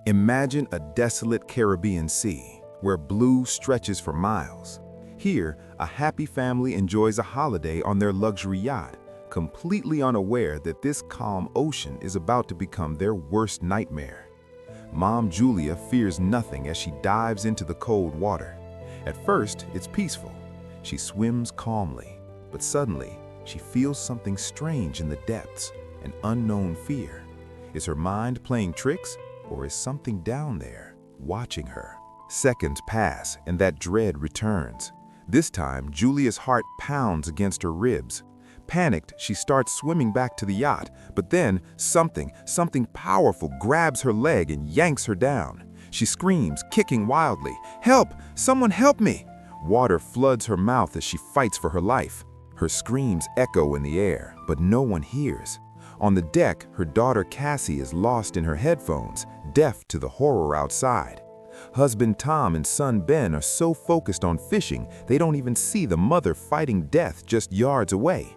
Imagine a desolate Caribbean sea, where blue stretches for miles. Here, a happy family enjoys a holiday on their luxury yacht, completely unaware that this calm ocean is about to become their worst nightmare. Mom Julia fears nothing as she dives into the cold water. At first, it's peaceful. She swims calmly, but suddenly, she feels something strange in the depths, an unknown fear. Is her mind playing tricks? Or is something down there, watching her? Seconds pass, and that dread returns. This time, Julia's heart pounds against her ribs. Panicked, she starts swimming back to the yacht, but then something powerful grabs her leg and yanks her down. She screams, kicking wildly, "Help! Someone help me!" Water floods her mouth as she fights for her life. Her screams echo in the air, but no one hears. On the deck, her daughter Cassie is lost in her headphones, deaf to the horror outside. Husband Tom and son Ben are so focused on fishing, they don't even see the mother fighting death just yards away.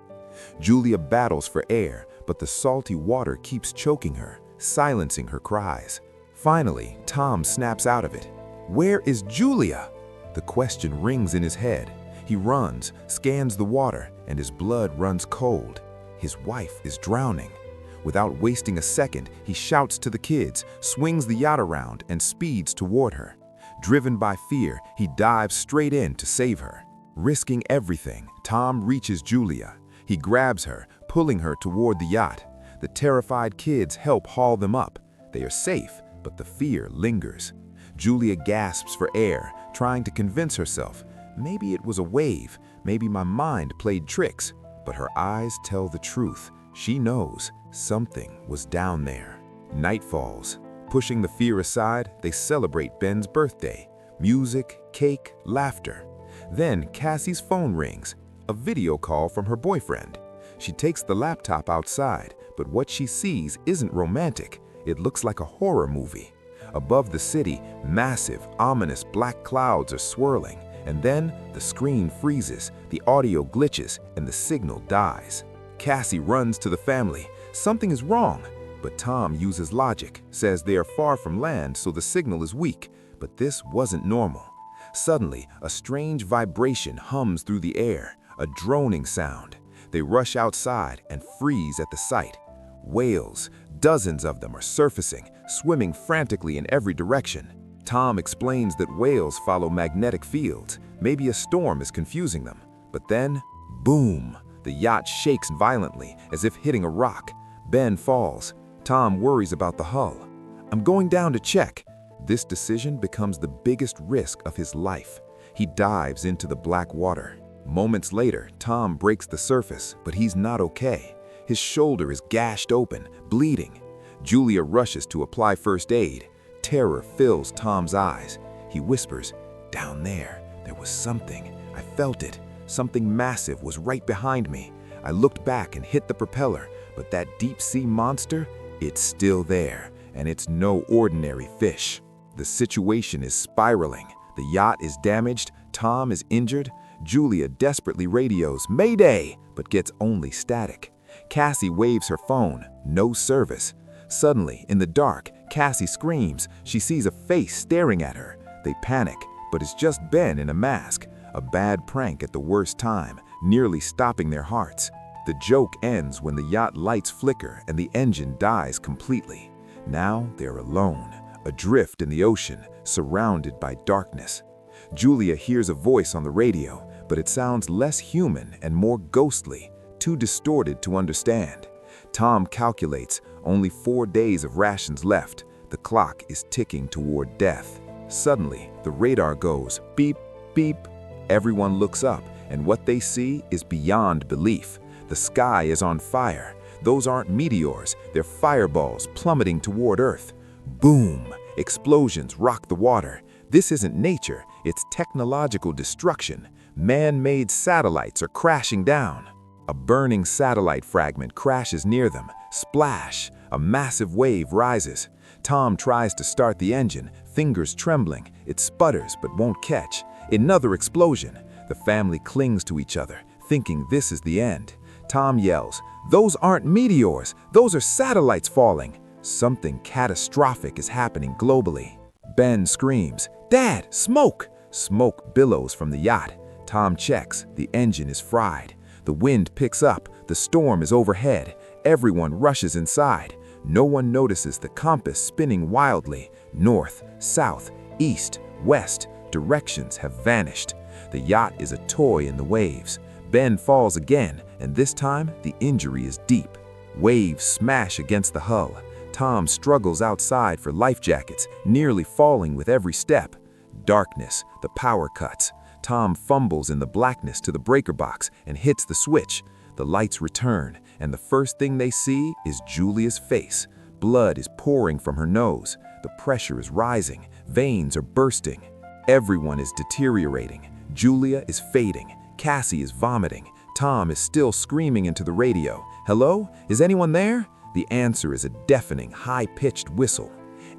Julia battles for air, but the salty water keeps choking her, silencing her cries. Finally, Tom snaps out of it. Where is Julia? The question rings in his head. He runs, scans the water, and his blood runs cold. His wife is drowning. Without wasting a second, he shouts to the kids, swings the yacht around, and speeds toward her. Driven by fear, he dives straight in to save her. Risking everything, Tom reaches Julia. He grabs her, pulling her toward the yacht. The terrified kids help haul them up. They are safe, but the fear lingers. Julia gasps for air, trying to convince herself, maybe it was a wave, maybe my mind played tricks. But her eyes tell the truth. She knows something was down there. Night falls. Pushing the fear aside, they celebrate Ben's birthday. Music, cake, laughter. Then Cassie's phone rings, a video call from her boyfriend. She takes the laptop outside, but what she sees isn't romantic. It looks like a horror movie. Above the city, massive, ominous black clouds are swirling. And then the screen freezes, the audio glitches, and the signal dies. Cassie runs to the family. Something is wrong. But Tom uses logic, says they are far from land, so the signal is weak. But this wasn't normal. Suddenly, a strange vibration hums through the air, a droning sound. They rush outside and freeze at the sight. Whales, dozens of them are surfacing, swimming frantically in every direction. Tom explains that whales follow magnetic fields. Maybe a storm is confusing them. But then, boom! The yacht shakes violently, as if hitting a rock. Ben falls. Tom worries about the hull. "I'm going down to check." This decision becomes the biggest risk of his life. He dives into the black water. Moments later, Tom breaks the surface, but he's not okay. His shoulder is gashed open, bleeding. Julia rushes to apply first aid. Terror fills Tom's eyes. He whispers, "Down there was something. I felt it. Something massive was right behind me. I looked back and hit the propeller, but that deep-sea monster, it's still there, and it's no ordinary fish." The situation is spiraling. The yacht is damaged, Tom is injured. Julia desperately radios, "Mayday!" but gets only static. Cassie waves her phone, no service. Suddenly, in the dark, Cassie screams. She sees a face staring at her. They panic, but it's just Ben in a mask. A bad prank at the worst time, nearly stopping their hearts. The joke ends when the yacht lights flicker and the engine dies completely. Now they're alone, adrift in the ocean, surrounded by darkness. Julia hears a voice on the radio, but it sounds less human and more ghostly, too distorted to understand. Tom calculates, only 4 days of rations left. The clock is ticking toward death. Suddenly, the radar goes beep, beep. Everyone looks up, and what they see is beyond belief. The sky is on fire. Those aren't meteors, they're fireballs plummeting toward Earth. Boom! Explosions rock the water. This isn't nature, it's technological destruction. Man-made satellites are crashing down. A burning satellite fragment crashes near them. Splash! A massive wave rises. Tom tries to start the engine, fingers trembling. It sputters but won't catch. Another explosion. The family clings to each other, thinking this is the end. Tom yells, "Those aren't meteors, those are satellites falling." Something catastrophic is happening globally. Ben screams, "Dad, smoke!" Smoke billows from the yacht. Tom checks, the engine is fried. The wind picks up, the storm is overhead. Everyone rushes inside. No one notices the compass spinning wildly. North, south, east, west, directions have vanished. The yacht is a toy in the waves. Ben falls again, and this time the injury is deep. Waves smash against the hull. Tom struggles outside for life jackets, nearly falling with every step. Darkness, the power cuts. Tom fumbles in the blackness to the breaker box and hits the switch. The lights return, and the first thing they see is Julia's face. Blood is pouring from her nose. The pressure is rising. Veins are bursting. Everyone is deteriorating. Julia is fading. Cassie is vomiting. Tom is still screaming into the radio. "Hello? Is anyone there?" The answer is a deafening, high-pitched whistle.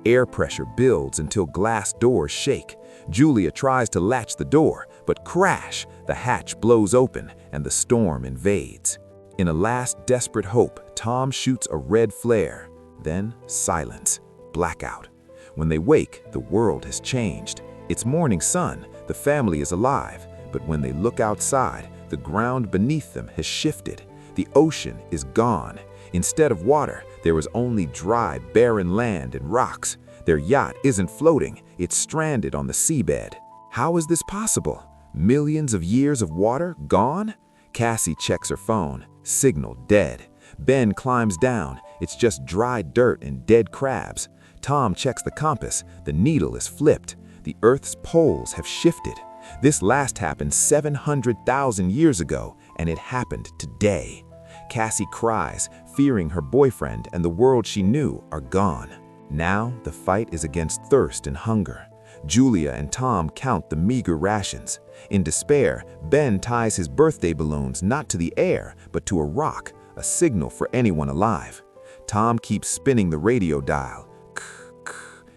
Air pressure builds until glass doors shake. Julia tries to latch the door, but crash! The hatch blows open and the storm invades. In a last desperate hope, Tom shoots a red flare. Then silence, blackout. When they wake, the world has changed. It's morning sun, the family is alive, but when they look outside, the ground beneath them has shifted. The ocean is gone. Instead of water, there is only dry, barren land and rocks. Their yacht isn't floating, it's stranded on the seabed. How is this possible? Millions of years of water gone? Cassie checks her phone. Signal dead. Ben climbs down. It's just dry dirt and dead crabs. Tom checks the compass. The needle is flipped. The Earth's poles have shifted. This last happened 700,000 years ago, and it happened today. Cassie cries, fearing her boyfriend and the world she knew are gone. Now the fight is against thirst and hunger. Julia and Tom count the meager rations. In despair, Ben ties his birthday balloons not to the air, but to a rock, a signal for anyone alive. Tom keeps spinning the radio dial.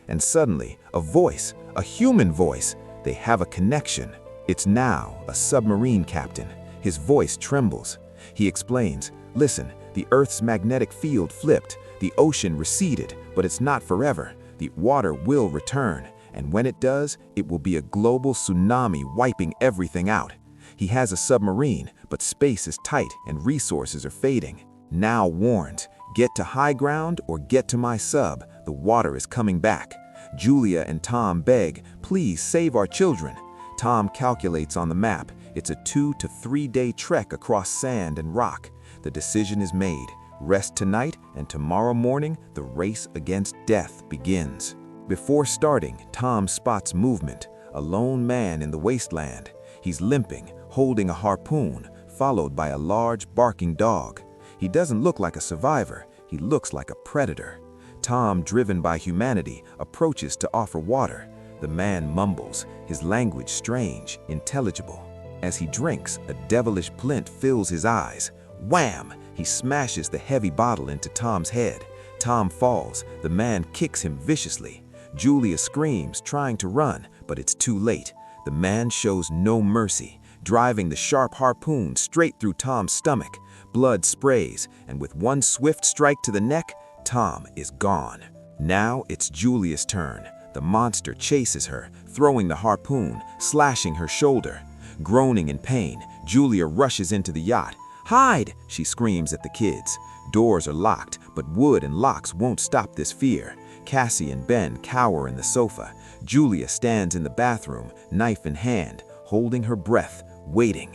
And suddenly, a voice, a human voice. They have a connection. It's now a submarine captain. His voice trembles. He explains, "Listen, the Earth's magnetic field flipped. The ocean receded, but it's not forever. The water will return. And when it does, it will be a global tsunami wiping everything out. He has a submarine, but space is tight and resources are fading. Now warned, get to high ground or get to my sub. The water is coming back." Julia and Tom beg, "Please save our children." Tom calculates on the map. It's a 2 to 3 day trek across sand and rock. The decision is made. Rest tonight, and tomorrow morning, the race against death begins. Before starting, Tom spots movement, a lone man in the wasteland. He's limping, holding a harpoon, followed by a large barking dog. He doesn't look like a survivor, he looks like a predator. Tom, driven by humanity, approaches to offer water. The man mumbles, his language strange, intelligible. As he drinks, a devilish glint fills his eyes. Wham! He smashes the heavy bottle into Tom's head. Tom falls, the man kicks him viciously. Julia screams, trying to run, but it's too late. The man shows no mercy, driving the sharp harpoon straight through Tom's stomach. Blood sprays, and with one swift strike to the neck, Tom is gone. Now it's Julia's turn. The monster chases her, throwing the harpoon, slashing her shoulder. Groaning in pain, Julia rushes into the yacht. "Hide!" she screams at the kids. Doors are locked, but wood and locks won't stop this fear. Cassie and Ben cower in the sofa. Julia stands in the bathroom, knife in hand, holding her breath, waiting.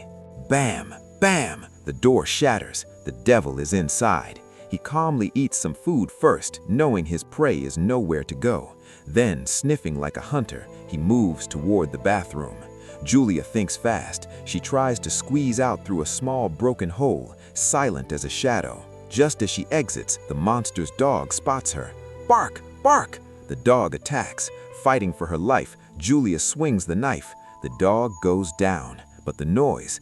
Bam! Bam! The door shatters. The devil is inside. He calmly eats some food first, knowing his prey is nowhere to go. Then, sniffing like a hunter, he moves toward the bathroom. Julia thinks fast. She tries to squeeze out through a small broken hole, silent as a shadow. Just as she exits, the monster's dog spots her. "Bark! Bark!" The dog attacks. Fighting for her life, Julia swings the knife. The dog goes down, but the noise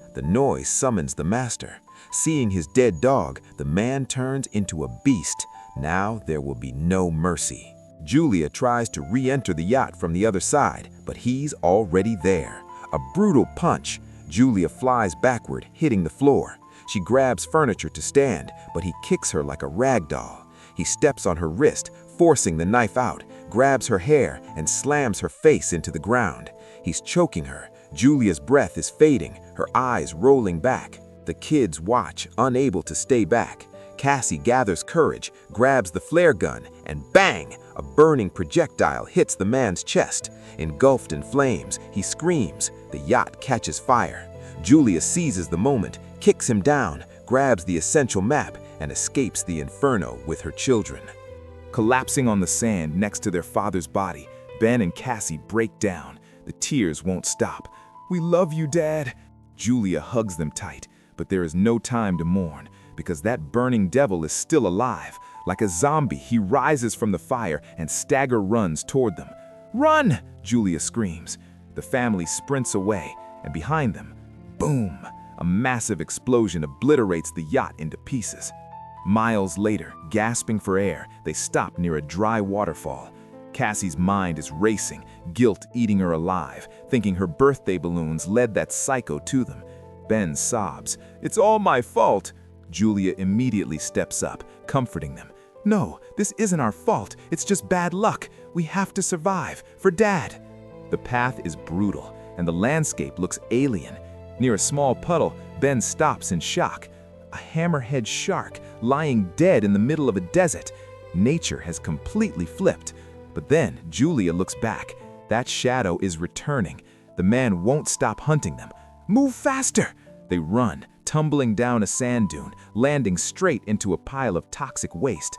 summons the master. Seeing his dead dog, the man turns into a beast. Now there will be no mercy. Julia tries to re-enter the yacht from the other side, but he's already there. A brutal punch. Julia flies backward, hitting the floor. She grabs furniture to stand, but he kicks her like a rag doll. He steps on her wrist, forcing the knife out, grabs her hair, and slams her face into the ground. He's choking her. Julia's breath is fading, her eyes rolling back. The kids watch, unable to stay back. Cassie gathers courage, grabs the flare gun, and bang! A burning projectile hits the man's chest. Engulfed in flames, he screams. The yacht catches fire. Julia seizes the moment, kicks him down, grabs the essential map, and escapes the inferno with her children. Collapsing on the sand next to their father's body, Ben and Cassie break down. The tears won't stop. "We love you, Dad." Julia hugs them tight, but there is no time to mourn, because that burning devil is still alive. Like a zombie, he rises from the fire and stagger runs toward them. "Run!" Julia screams. The family sprints away, and behind them, boom! A massive explosion obliterates the yacht into pieces. Miles later, gasping for air, they stop near a dry waterfall. Cassie's mind is racing, guilt eating her alive, thinking her birthday balloons led that psycho to them. Ben sobs, "It's all my fault." Julia immediately steps up, comforting them. "No, this isn't our fault. It's just bad luck. We have to survive, for Dad." The path is brutal, and the landscape looks alien. Near a small puddle, Ben stops in shock. A hammerhead shark lying dead in the middle of a desert. Nature has completely flipped. But then Julia looks back. That shadow is returning. The man won't stop hunting them. "Move faster!" They run, tumbling down a sand dune, landing straight into a pile of toxic waste.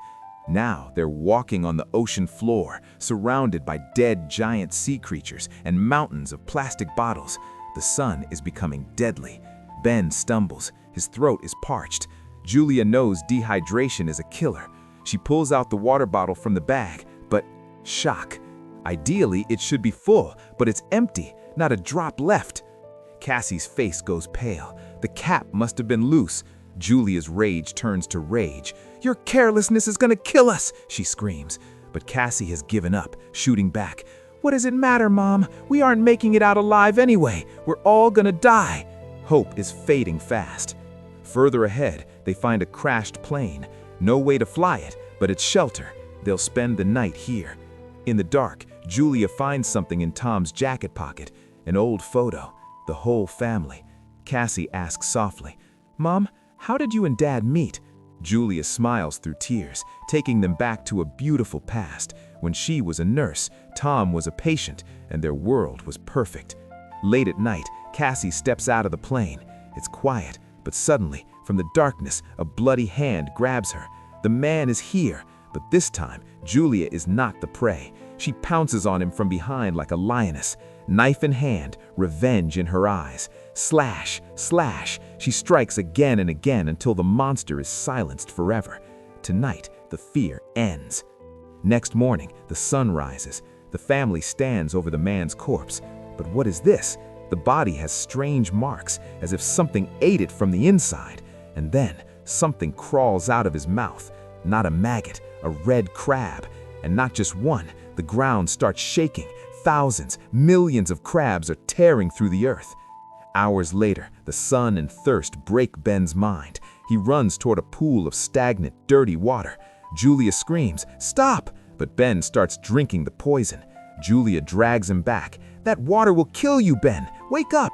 Now they're walking on the ocean floor, surrounded by dead giant sea creatures and mountains of plastic bottles. The sun is becoming deadly. Ben stumbles. His throat is parched. Julia knows dehydration is a killer. She pulls out the water bottle from the bag, but shock. Ideally, it should be full, but it's empty, not a drop left. Cassie's face goes pale. The cap must have been loose. Julia's rage turns to rage. "Your carelessness is gonna kill us!" she screams. But Cassie has given up, shooting back. "What does it matter, Mom? We aren't making it out alive anyway. We're all gonna die." Hope is fading fast. Further ahead, they find a crashed plane. No way to fly it, but it's shelter. They'll spend the night here. In the dark, Julia finds something in Tom's jacket pocket, an old photo, the whole family. Cassie asks softly, "Mom, how did you and Dad meet?" Julia smiles through tears, taking them back to a beautiful past. When she was a nurse, Tom was a patient, and their world was perfect. Late at night, Cassie steps out of the plane. It's quiet, but suddenly, from the darkness, a bloody hand grabs her. The man is here, but this time, Julia is not the prey. She pounces on him from behind like a lioness. Knife in hand, revenge in her eyes. Slash, slash. She strikes again and again until the monster is silenced forever. Tonight, the fear ends. Next morning, the sun rises. The family stands over the man's corpse. But what is this? The body has strange marks, as if something ate it from the inside. And then, something crawls out of his mouth. Not a maggot, a red crab. And not just one, the ground starts shaking. Thousands, millions of crabs are tearing through the earth. Hours later, the sun and thirst break Ben's mind. He runs toward a pool of stagnant, dirty water. Julia screams, "Stop!" But Ben starts drinking the poison. Julia drags him back. "That water will kill you, Ben! Wake up!"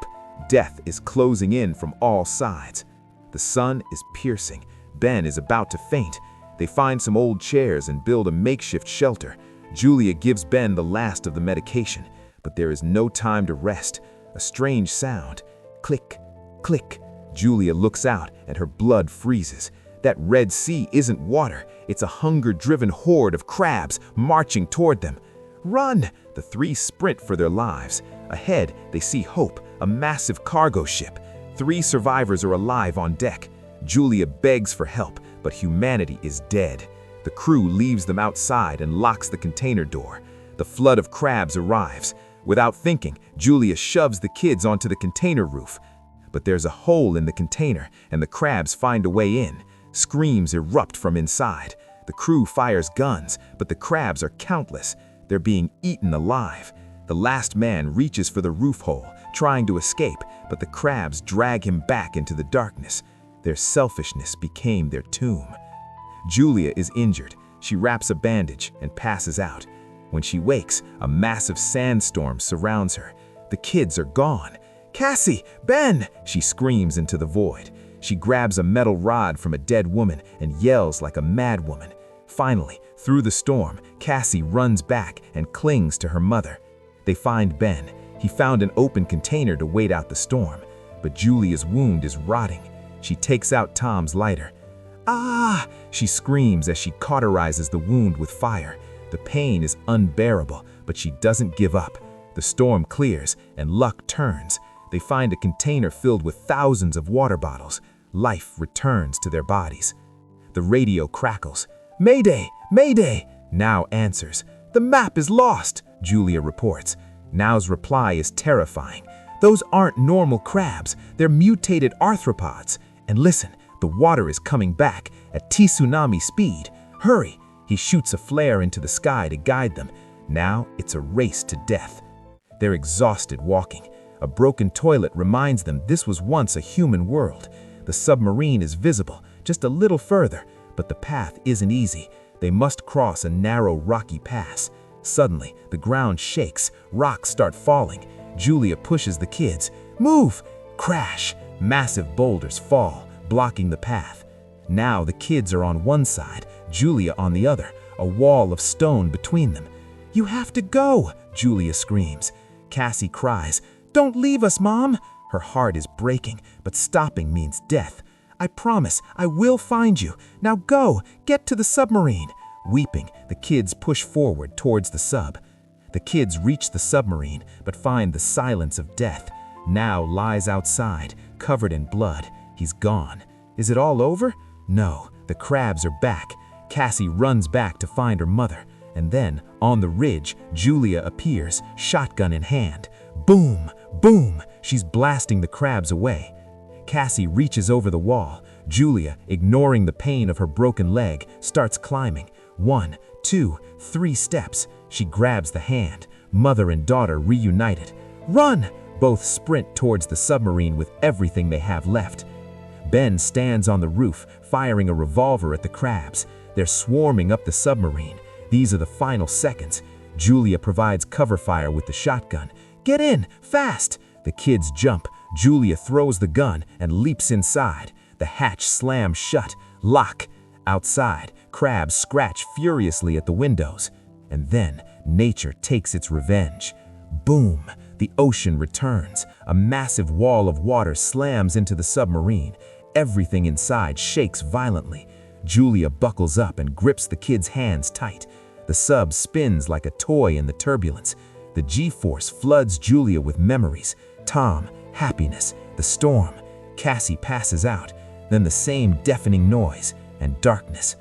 Death is closing in from all sides. The sun is piercing. Ben is about to faint. They find some old chairs and build a makeshift shelter. Julia gives Ben the last of the medication, but there is no time to rest. A strange sound. Click, click. Julia looks out and her blood freezes. That Red Sea isn't water. It's a hunger-driven horde of crabs marching toward them. "Run!" The three sprint for their lives. Ahead, they see Hope, a massive cargo ship. 3 survivors are alive on deck. Julia begs for help, but humanity is dead. The crew leaves them outside and locks the container door. The flood of crabs arrives. Without thinking, Julia shoves the kids onto the container roof. But there's a hole in the container, and the crabs find a way in. Screams erupt from inside. The crew fires guns, but the crabs are countless. They're being eaten alive. The last man reaches for the roof hole, trying to escape, but the crabs drag him back into the darkness. Their selfishness became their tomb. Julia is injured. She wraps a bandage and passes out. When she wakes, a massive sandstorm surrounds her. The kids are gone. "Cassie! Ben!" she screams into the void. She grabs a metal rod from a dead woman and yells like a madwoman. Finally, through the storm, Cassie runs back and clings to her mother. They find Ben. He found an open container to wait out the storm, but Julia's wound is rotting. She takes out Tom's lighter. "Ah!" she screams as she cauterizes the wound with fire. The pain is unbearable, but she doesn't give up. The storm clears and luck turns. They find a container filled with thousands of water bottles. Life returns to their bodies. The radio crackles. "Mayday! Mayday!" Now answers. "The map is lost," Julia reports. Now's reply is terrifying. "Those aren't normal crabs, they're mutated arthropods. And listen, the water is coming back at tsunami speed. Hurry!" He shoots a flare into the sky to guide them. Now it's a race to death. They're exhausted walking. A broken toilet reminds them this was once a human world. The submarine is visible, just a little further, but the path isn't easy. They must cross a narrow, rocky pass. Suddenly, the ground shakes, rocks start falling. Julia pushes the kids. "Move!" Crash! Massive boulders fall, blocking the path. Now the kids are on one side, Julia on the other, a wall of stone between them. "You have to go!" Julia screams. Cassie cries, "Don't leave us, Mom!" Her heart is breaking, but stopping means death. "I promise, I will find you. Now go, get to the submarine." Weeping, the kids push forward towards the sub. The kids reach the submarine, but find the silence of death. Now lies outside, covered in blood. He's gone. Is it all over? No, the crabs are back. Cassie runs back to find her mother. And then, on the ridge, Julia appears, shotgun in hand. Boom! Boom! She's blasting the crabs away. Cassie reaches over the wall. Julia, ignoring the pain of her broken leg, starts climbing. 1, 2, 3 steps. She grabs the hand. Mother and daughter reunited. "Run!" Both sprint towards the submarine with everything they have left. Ben stands on the roof, firing a revolver at the crabs. They're swarming up the submarine. These are the final seconds. Julia provides cover fire with the shotgun. "Get in, fast!" The kids jump. Julia throws the gun and leaps inside. The hatch slams shut. Lock. Outside, crabs scratch furiously at the windows. And then, nature takes its revenge. Boom! The ocean returns. A massive wall of water slams into the submarine. Everything inside shakes violently. Julia buckles up and grips the kids' hands tight. The sub spins like a toy in the turbulence. The G-force floods Julia with memories. Tom, happiness, the storm. Cassie passes out. Then the same deafening noise and darkness.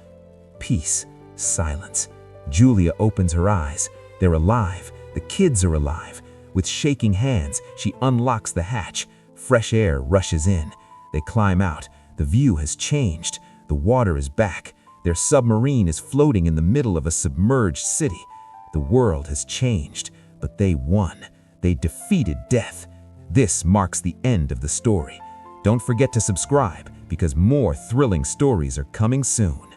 Peace, silence. Julia opens her eyes. They're alive. The kids are alive. With shaking hands, she unlocks the hatch. Fresh air rushes in. They climb out. The view has changed. The water is back. Their submarine is floating in the middle of a submerged city. The world has changed, but they won. They defeated death. This marks the end of the story. Don't forget to subscribe because more thrilling stories are coming soon.